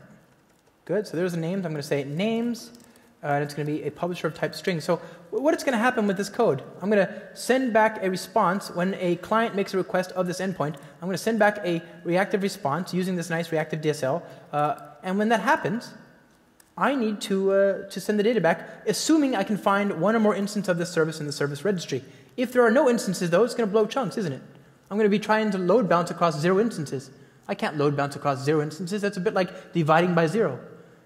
Good, so there's the names. I'm going to say names, and it's going to be a publisher of type string. So what is going to happen with this code? I'm going to send back a response when a client makes a request of this endpoint. I'm going to send back a reactive response using this nice reactive DSL. And when that happens, I need to send the data back, assuming I can find one or more instance of this service in the service registry. If there are no instances, though, it's going to blow chunks, isn't it? I'm going to be trying to load balance across 0 instances. I can't load balance across 0 instances. That's a bit like dividing by 0.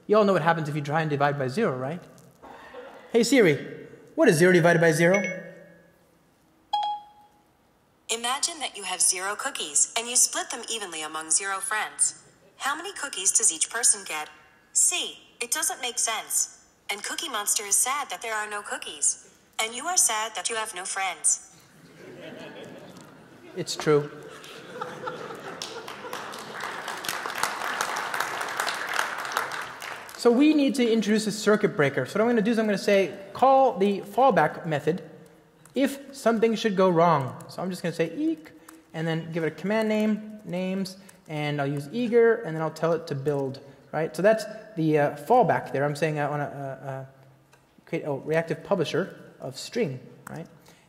You all know what happens if you try and divide by 0, right? Hey Siri, what is 0 divided by 0? Imagine that you have 0 cookies, and you split them evenly among 0 friends. How many cookies does each person get? C. It doesn't make sense. And Cookie Monster is sad that there are no cookies. And you are sad that you have no friends. It's true. So we need to introduce a circuit breaker. So what I'm going to do is I'm going to say, call the fallback method if something should go wrong. So I'm just going to say eek, and then give it a command name, names, and I'll use eager, and then I'll tell it to build. Right? So that's the fallback there. I'm saying I want to create a reactive publisher of string. Right?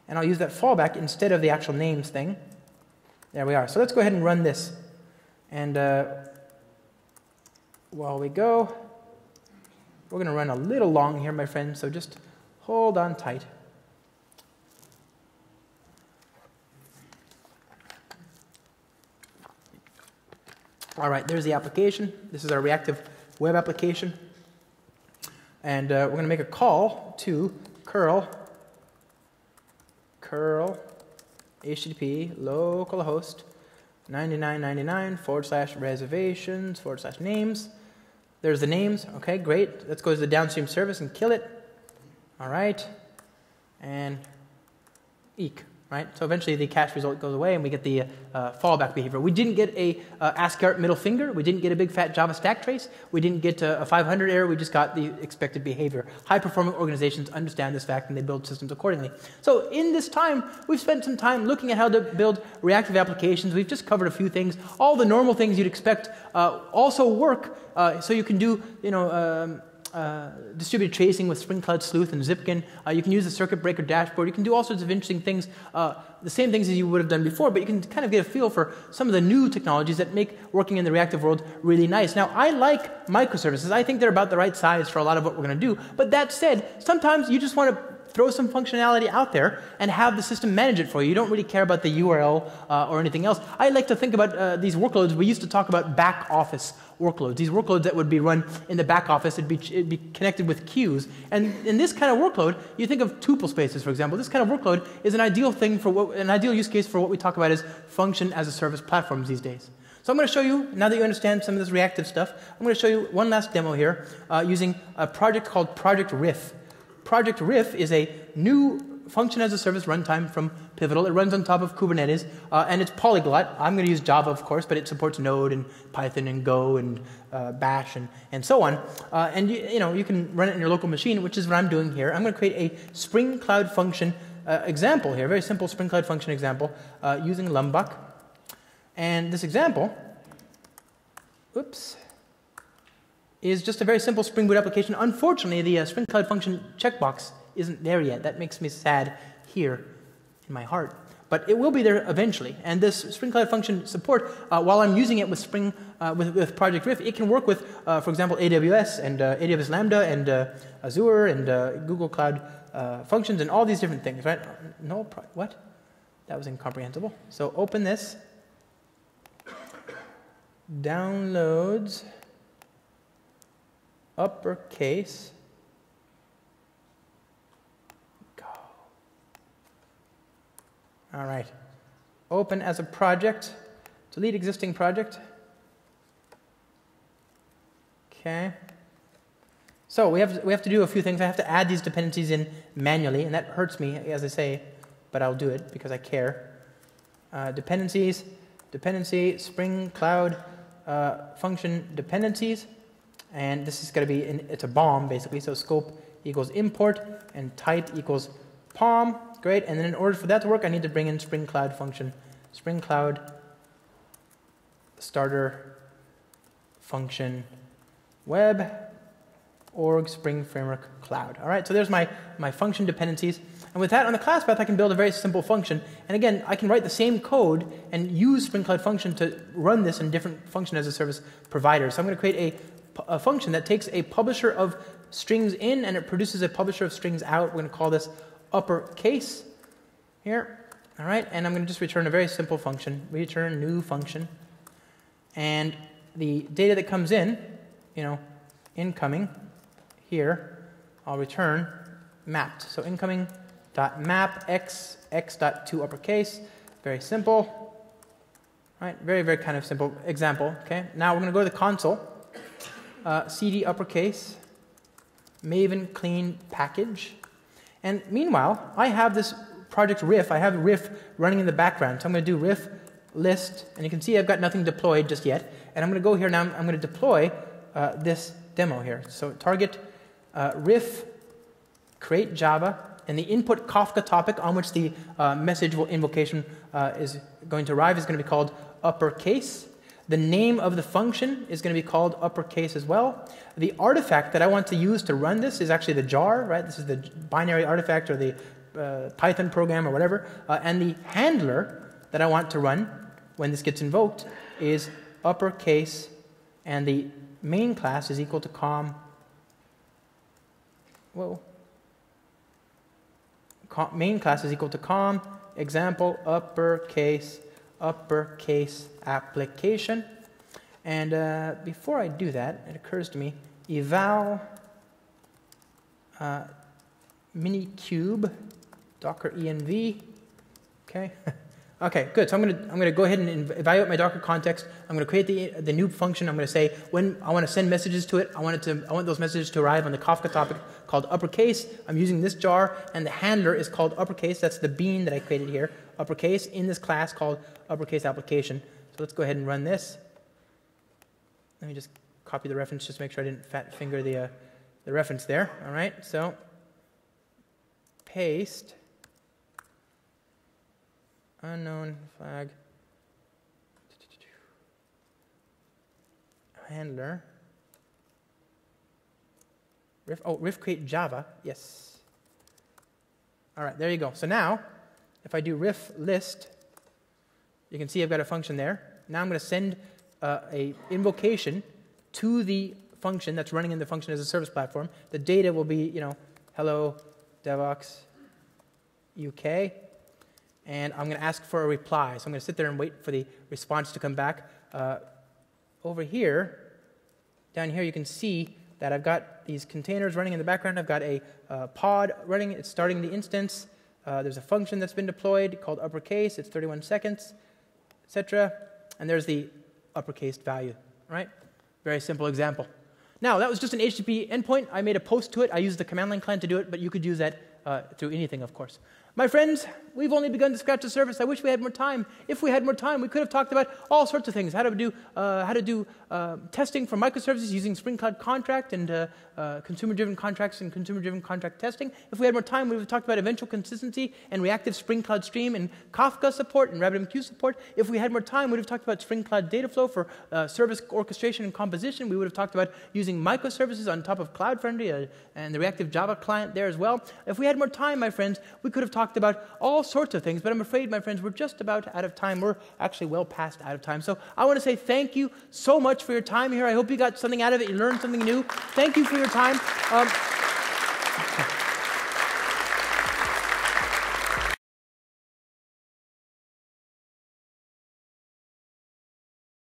And I'll use that fallback instead of the actual names thing. There we are. So let's go ahead and run this. And while we go, we're going to run a little long here, my friends, so just hold on tight. All right, there's the application. This is our reactive web application. And we're going to make a call to curl HTTP localhost 9999 / reservations / names. There's the names. Okay, great. Let's go to the downstream service and kill it. All right. And eek. Right? So eventually the cache result goes away and we get the fallback behavior. We didn't get a ASCII art middle finger. We didn't get a big fat Java stack trace. We didn't get a 500 error. We just got the expected behavior. High-performing organizations understand this fact and they build systems accordingly. So in this time, we've spent some time looking at how to build reactive applications. We've just covered a few things. All the normal things you'd expect also work. So you can do, distributed tracing with Spring Cloud Sleuth and Zipkin. You can use the circuit breaker dashboard. You can do all sorts of interesting things, the same things as you would have done before, but you can kind of get a feel for some of the new technologies that make working in the reactive world really nice. Now, I like microservices. I think they're about the right size for a lot of what we're going to do. But that said, sometimes you just want to throw some functionality out there and have the system manage it for you. You don't really care about the URL or anything else. I like to think about these workloads. We used to talk about back office workloads. These workloads that would be run in the back office, it'd be connected with queues. And in this kind of workload, you think of tuple spaces, for example. This kind of workload is an ideal thing for an ideal use case for what we talk about as function as a service platforms these days. So I'm going to show you, now that you understand some of this reactive stuff, I'm going to show you one last demo here using a project called Project Riff. Project Riff is a new function as a service runtime from Pivotal. It runs on top of Kubernetes, and it's polyglot. I'm going to use Java, of course, but it supports Node and Python and Go and Bash and so on. And you can run it in your local machine, which is what I'm doing here. I'm going to create a Spring Cloud function example here, a very simple Spring Cloud function example using Lombok. And this example, is just a very simple Spring Boot application. Unfortunately, the Spring Cloud function checkbox isn't there yet. That makes me sad here in my heart. But it will be there eventually. And this Spring Cloud function support, while I'm using it with with Project Riff, it can work with, for example, AWS and AWS Lambda and Azure and Google Cloud Functions and all these different things, right? No, what? That was incomprehensible. So open this. Downloads uppercase. Go. All right. Open as a project. Delete existing project. Okay. So we have to do a few things. I have to add these dependencies in manually, and that hurts me, as I say, but I'll do it because I care. Dependencies, dependency, Spring Cloud function dependencies, and this is going to be, it's a BOM basically, so scope equals import, and type equals POM. Great, and then in order for that to work, I need to bring in Spring Cloud function, Spring Cloud starter function web org Spring Framework Cloud. All right, so there's my function dependencies. And with that on the class path, I can build a very simple function. And again, I can write the same code and use Spring Cloud function to run this in different function as a service providers. So I'm going to create a function that takes a publisher of strings in and it produces a publisher of strings out. We're going to call this uppercase here. All right, and I'm going to just return a very simple function, return new function. And the data that comes in, incoming, here, I'll return mapped. So incoming.map x.to uppercase. Very simple. Right? Very, very kind of simple example. Okay. Now we're going to go to the console. cd uppercase, maven clean package. And meanwhile, I have this project riff. I have riff running in the background. So I'm going to do riff list. And you can see I've got nothing deployed just yet. And I'm going to go here now. I'm going to deploy this demo here. So target riff create Java, and the input Kafka topic on which the message invocation is going to arrive is going to be called uppercase. The name of the function is going to be called uppercase as well. The artifact that I want to use to run this is actually the jar, right? This is the binary artifact or the Python program or whatever. And the handler that I want to run when this gets invoked is uppercase, and the main class is equal to main class is equal to com example uppercase application. And before I do that, it occurs to me eval minikube docker env. Okay. Okay, good. So I'm going to go ahead and evaluate my Docker context. I'm going to create the new function. I'm going to say when I want to send messages to it, I want those messages to arrive on the Kafka topic called uppercase. I'm using this jar, and the handler is called uppercase. That's the bean that I created here, uppercase, in this class called uppercase application. So let's go ahead and run this. Let me just copy the reference just to make sure I didn't fat finger the reference there. All right, so paste. Unknown flag. Handler. Riff create Java. Yes. All right, there you go. So now, if I do riff list, you can see I've got a function there. Now I'm going to send a invocation to the function that's running in the function as a service platform. The data will be, hello, Devox, UK. And I'm going to ask for a reply. So I'm going to sit there and wait for the response to come back. Over here, down here, you can see that I've got these containers running in the background. I've got a pod running. It's starting the instance. There's a function that's been deployed called uppercase. It's 31 seconds, etc. And there's the uppercase value, right? Very simple example. Now, that was just an HTTP endpoint. I made a post to it. I used the command line client to do it, but you could use that through anything, of course. My friends, we've only begun to scratch the surface. I wish we had more time. If we had more time, we could have talked about all sorts of things. How to do testing for microservices using Spring Cloud Contract and consumer-driven contracts and consumer-driven contract testing. If we had more time, we would have talked about eventual consistency and reactive Spring Cloud Stream and Kafka support and RabbitMQ support. If we had more time, we would have talked about Spring Cloud Dataflow for service orchestration and composition. We would have talked about using microservices on top of Cloud Friendly and the reactive Java client there as well. If we had more time, my friends, we could have talked about all sorts of things, but I'm afraid, my friends, we're just about out of time. We're actually well past out of time. So I want to say thank you so much for your time here. I hope you got something out of it. You learned something new. Thank you for your time.